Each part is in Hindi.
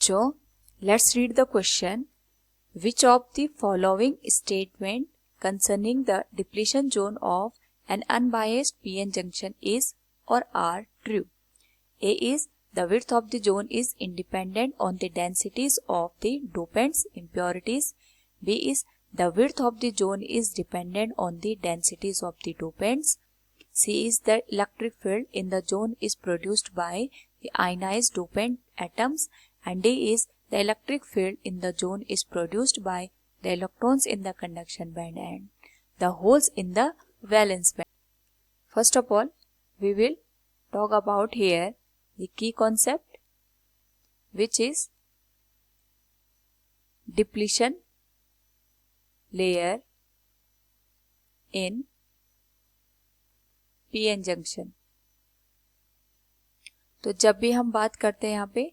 So, let's read the question. Which of the following statement concerning the depletion zone of an unbiased PN junction is or are true? A is the width of the zone is independent on the densities of the dopants impurities. B is the width of the zone is dependent on the densities of the dopants. C is the electric field in the zone is produced by the ionized dopant atoms. And D is the electric field in the zone is produced by the electrons in the conduction band and the holes in the valence band. First of all, we will talk about here the key concept, which is depletion layer in PN junction. तो जब भी हम बात करते हैं यहाँ पे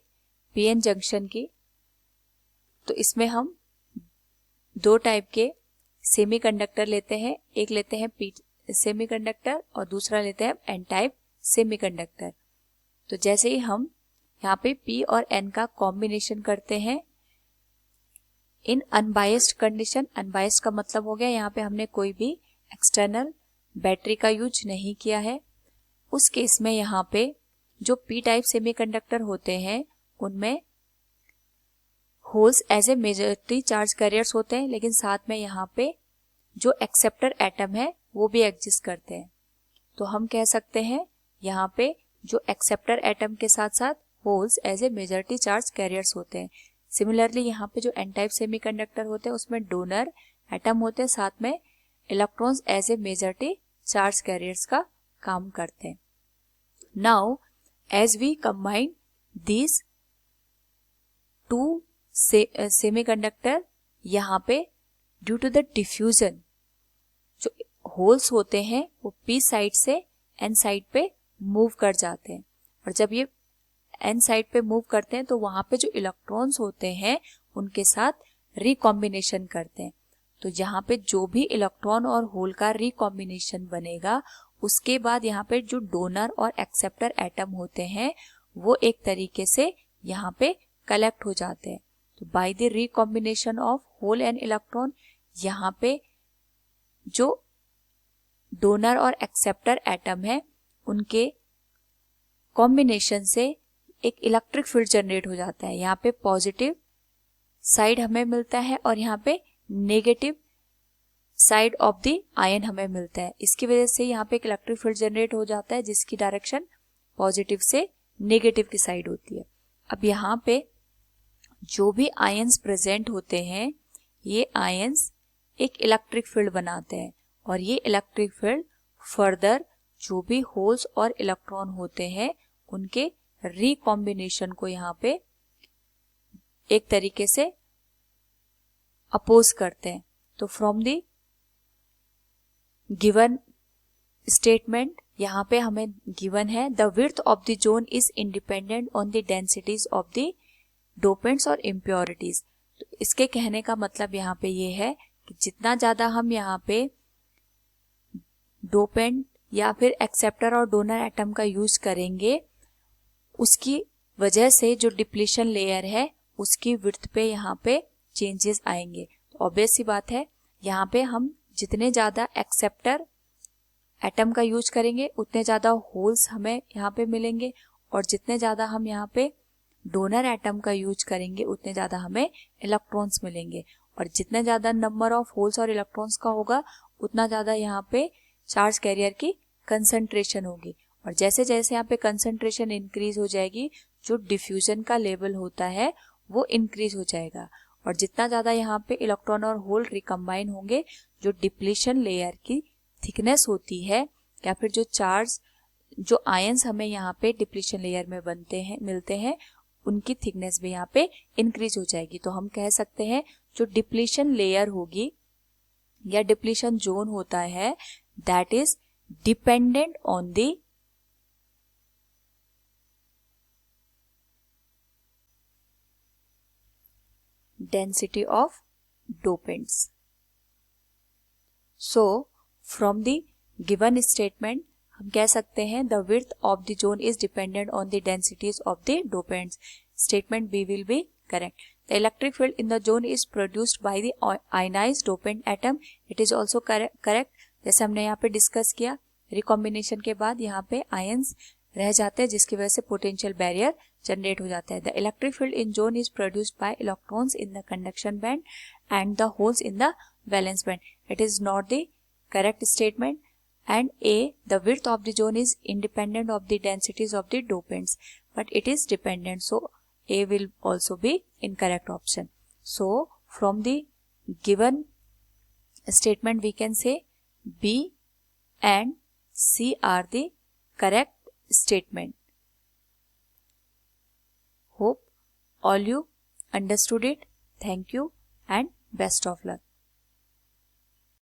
PN जंक्शन की, तो इसमें हम दो टाइप के सेमीकंडक्टर लेते हैं। एक लेते हैं पी सेमीकंडक्टर और दूसरा लेते हैं एन टाइप सेमीकंडक्टर। तो जैसे ही हम यहाँ पे P और N का कॉम्बिनेशन करते हैं इन अनबायस्ड कंडीशन, अनबायस्ड का मतलब हो गया यहाँ पे हमने कोई भी एक्सटर्नल बैटरी का यूज नहीं किया है, उस केस में यहाँ पे जो P टाइप सेमीकंडक्टर होते हैं उनमें holes as a majority charge carriers होते हैं, लेकिन साथ में यहाँ पे जो एक्सेप्टर एटम है वो भी एग्जिस्ट करते हैं। तो हम कह सकते हैं यहाँ पे जो एक्सेप्टर एटम के साथ साथ holes as a majority charge carriers होते हैं। सिमिलरली यहाँ पे जो एन टाइप सेमीकंडक्टर होते हैं उसमें डोनर एटम होते हैं, साथ में electrons as a majority charge carriers का काम करते हैं। Now as we combine this to semiconductor, यहाँ पे ड्यू टू द डिफ्यूजन जो होल्स होते हैं वो P साइड से N साइड पे मूव कर जाते हैं, और जब ये N साइड पे मूव करते हैं तो वहां पे जो इलेक्ट्रॉन्स होते हैं उनके साथ रिकॉम्बिनेशन करते हैं। तो यहाँ पे जो भी इलेक्ट्रॉन और होल का रिकॉम्बिनेशन बनेगा उसके बाद यहाँ पे जो डोनर और एक्सेप्टर एटम होते हैं वो एक तरीके से यहाँ पे कलेक्ट हो जाते हैं। तो by the recombination of hole and electron यहाँ पे जो डोनर और एक्सेप्टर एटम है उनके कॉम्बिनेशन से एक इलेक्ट्रिक फील्ड जनरेट हो जाता है। यहाँ पे पॉजिटिव साइड हमें मिलता है और यहाँ पे negative side of the ion हमें मिलता है। इसकी वजह से यहाँ पे एक इलेक्ट्रिक फील्ड जनरेट हो जाता है जिसकी डायरेक्शन पॉजिटिव से नेगेटिव की साइड होती है। अब यहाँ पे जो भी आयंस प्रेजेंट होते हैं ये आयंस एक इलेक्ट्रिक फील्ड बनाते हैं, और ये इलेक्ट्रिक फील्ड फर्दर जो भी होल्स और इलेक्ट्रॉन होते हैं उनके रिकॉम्बिनेशन को यहाँ पे एक तरीके से अपोज करते हैं। तो फ्रॉम द गिवन स्टेटमेंट यहाँ पे हमें गिवन है the width of the zone is independent on the densities of the dopants और इम्प्योरिटीज। तो इसके कहने का मतलब यहाँ पे ये है कि जितना ज्यादा हम यहाँ पे डोपेंट या फिर एक्सेप्टर और डोनर एटम का यूज करेंगे उसकी वजह से जो डिप्लीशन लेयर है उसकी विड्थ पे यहाँ पे चेंजेस आएंगे। तो ऑब्वियस सी बात है यहाँ पे हम जितने ज्यादा एक्सेप्टर एटम का यूज करेंगे उतने ज्यादा होल्स हमें यहाँ पे मिलेंगे, और जितने ज्यादा हम यहाँ पे डोनर एटम का यूज करेंगे उतने ज्यादा हमें इलेक्ट्रॉन्स मिलेंगे, और जितने ज्यादा नंबर ऑफ होल्स और इलेक्ट्रॉन्स का होगा उतना ज्यादा यहाँ पे चार्ज कैरियर की कंसंट्रेशन होगी। और जैसे जैसे यहाँ पे कंसंट्रेशन इंक्रीज हो जाएगी जो डिफ्यूजन का लेवल होता है वो इंक्रीज हो जाएगा, और जितना ज्यादा यहाँ पे इलेक्ट्रॉन और होल रिकम्बाइन होंगे जो डिप्लीशन लेयर की थिकनेस होती है या फिर जो चार्ज जो आयंस हमें यहाँ पे डिप्लीशन लेयर में बनते हैं मिलते हैं उनकी थिकनेस भी यहाँ पे इंक्रीज हो जाएगी। तो हम कह सकते हैं जो डिप्लीशन लेयर होगी या डिप्लीशन जोन होता है that is dependent on the density of dopants. So from the given statement हम कह सकते हैं the width of the zone is dependent on the densities of the dopants. Statement B will be correct. The electric field in the zone is produced by the ionized dopant atom. It is also correct. जैसे हमने यहाँ पे डिस्कस किया, रिकॉम्बिनेशन के बाद यहाँ पे आयंस रह जाते हैं जिसकी वजह से पोटेंशियल बैरियर जनरेट हो जाता है. The electric field in zone is produced by electrons in the conduction band and the holes in the valence band. It is not the correct statement. And A, the width of the zone is independent of the densities of the dopants, but it is dependent. So A will also be incorrect option. So from the given statement we can say B and C are the correct statement. Hope all you understood it. Thank you and best of luck.